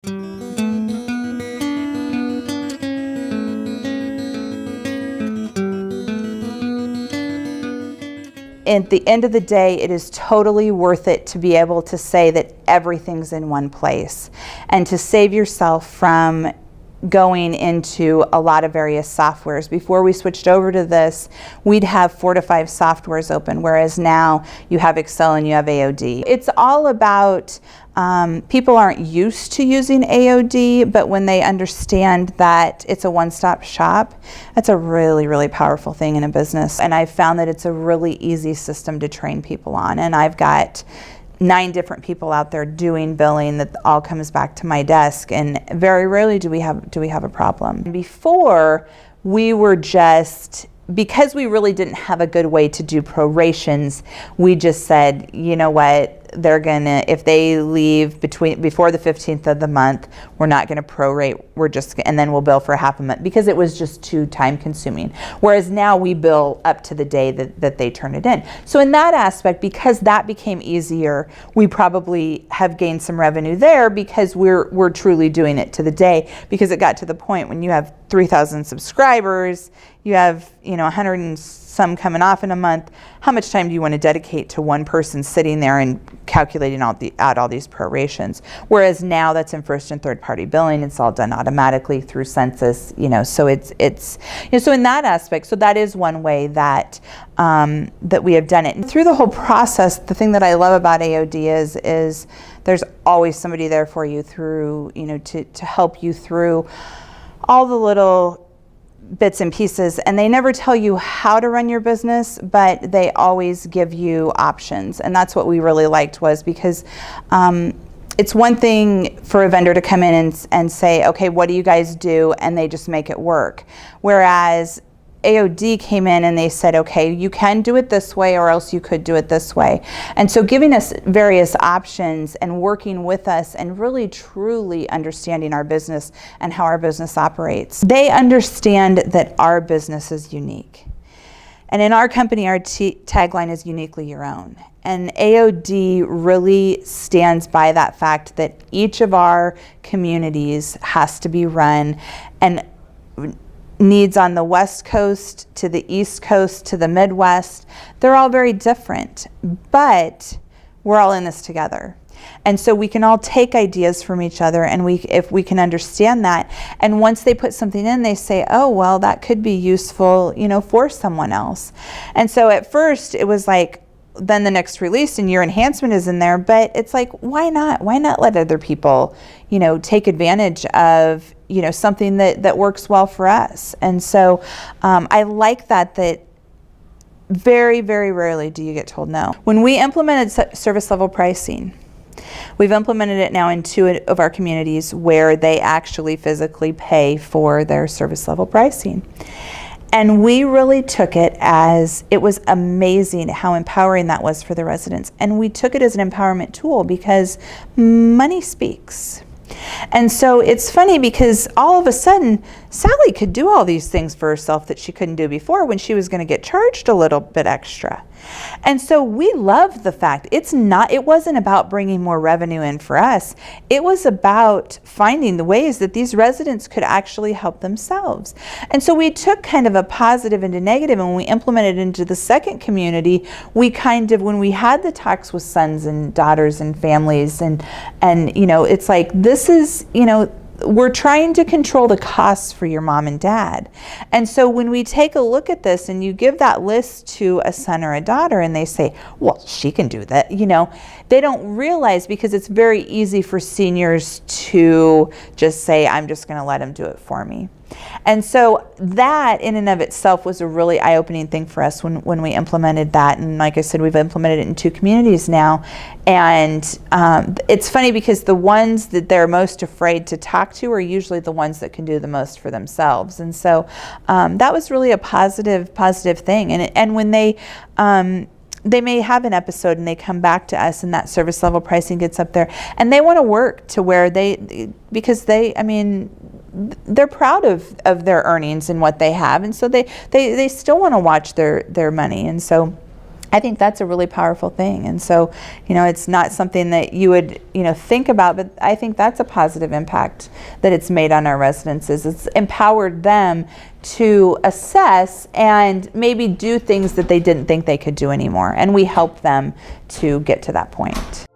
At the end of the day, it is totally worth it to be able to say that everything's in one place and to save yourself from going into a lot of various softwares. Before we switched over to this, we'd have 4 to 5 softwares open, whereas now you have Excel and you have AOD. It's all about, people aren't used to using AOD, but when they understand that it's a one-stop shop, that's a really, really powerful thing in a business. And I've found that it's a really easy system to train people on. And I've got 9 different people out there doing billing that all comes back to my desk, and very rarely do we have a problem. Before, we were just, because we really didn't have a good way to do prorations, we just said, you know what, they're gonna, if they leave before the 15th of the month, we're not gonna prorate, and then we'll bill for half a month, because it was just too time consuming. Whereas now we bill up to the day that they turn it in. So in that aspect, because that became easier, we probably have gained some revenue there, because we're truly doing it to the day, because it got to the point when you have 3,000 subscribers, you have 100 and some coming off in a month. How much time do you want to dedicate to one person sitting there and calculating out all these prorations? Whereas now that's in first and third party billing. It's all done automatically through census. So it's so in that aspect. So that is one way that that we have done it. And through the whole process, the thing that I love about AOD is there's always somebody there for you through to help you through all the little bits and pieces, and they never tell you how to run your business, but they always give you options. And that's what we really liked, was because it's one thing for a vendor to come in and say, okay, what do you guys do? And they just make it work. Whereas AOD came in and they said, okay, you can do it this way, or else you could do it this way. And so giving us various options and working with us and really truly understanding our business and how our business operates. They understand that our business is unique. And in our company, our tagline is uniquely your own. And AOD really stands by that fact that each of our communities has to be run, and needs on the West Coast to the East Coast to the Midwest, they're all very different, but we're all in this together. And so we can all take ideas from each other, and if we can understand that, and once they put something in, they say, oh, well, that could be useful, for someone else. And so at first it was like, then the next release and your enhancement is in there, but it's like, why not let other people take advantage of something that works well for us. And so I like that very, very rarely do you get told no. When we implemented service level pricing, we've implemented it now in 2 of our communities where they actually physically pay for their service level pricing. And we really took it as, it was amazing how empowering that was for the residents. And we took it as an empowerment tool, because money speaks. And so it's funny, because all of a sudden, Sally could do all these things for herself that she couldn't do before, when she was going to get charged a little bit extra. And so we loved the fact it wasn't about bringing more revenue in for us. It was about finding the ways that these residents could actually help themselves. And so we took kind of a positive into negative, and when we implemented it into the second community, we when we had the talks with sons and daughters and families, and it's like, this is, we're trying to control the costs for your mom and dad. And so when we take a look at this and you give that list to a son or a daughter and they say, well, she can do that, they don't realize, because it's very easy for seniors to just say, I'm just going to let him do it for me. And so that in and of itself was a really eye-opening thing for us when we implemented that. And like I said, we've implemented it in 2 communities now. And it's funny, because the ones that they're most afraid to talk to are usually the ones that can do the most for themselves. And so that was really a positive thing. And when they may have an episode and they come back to us and that service level pricing gets up there, and they want to work to where because they're proud of their earnings and what they have, and so they still want to watch their money. And so I think that's a really powerful thing. And so, it's not something that you would, think about, but I think that's a positive impact that it's made on our residences. It's empowered them to assess and maybe do things that they didn't think they could do anymore. And we help them to get to that point.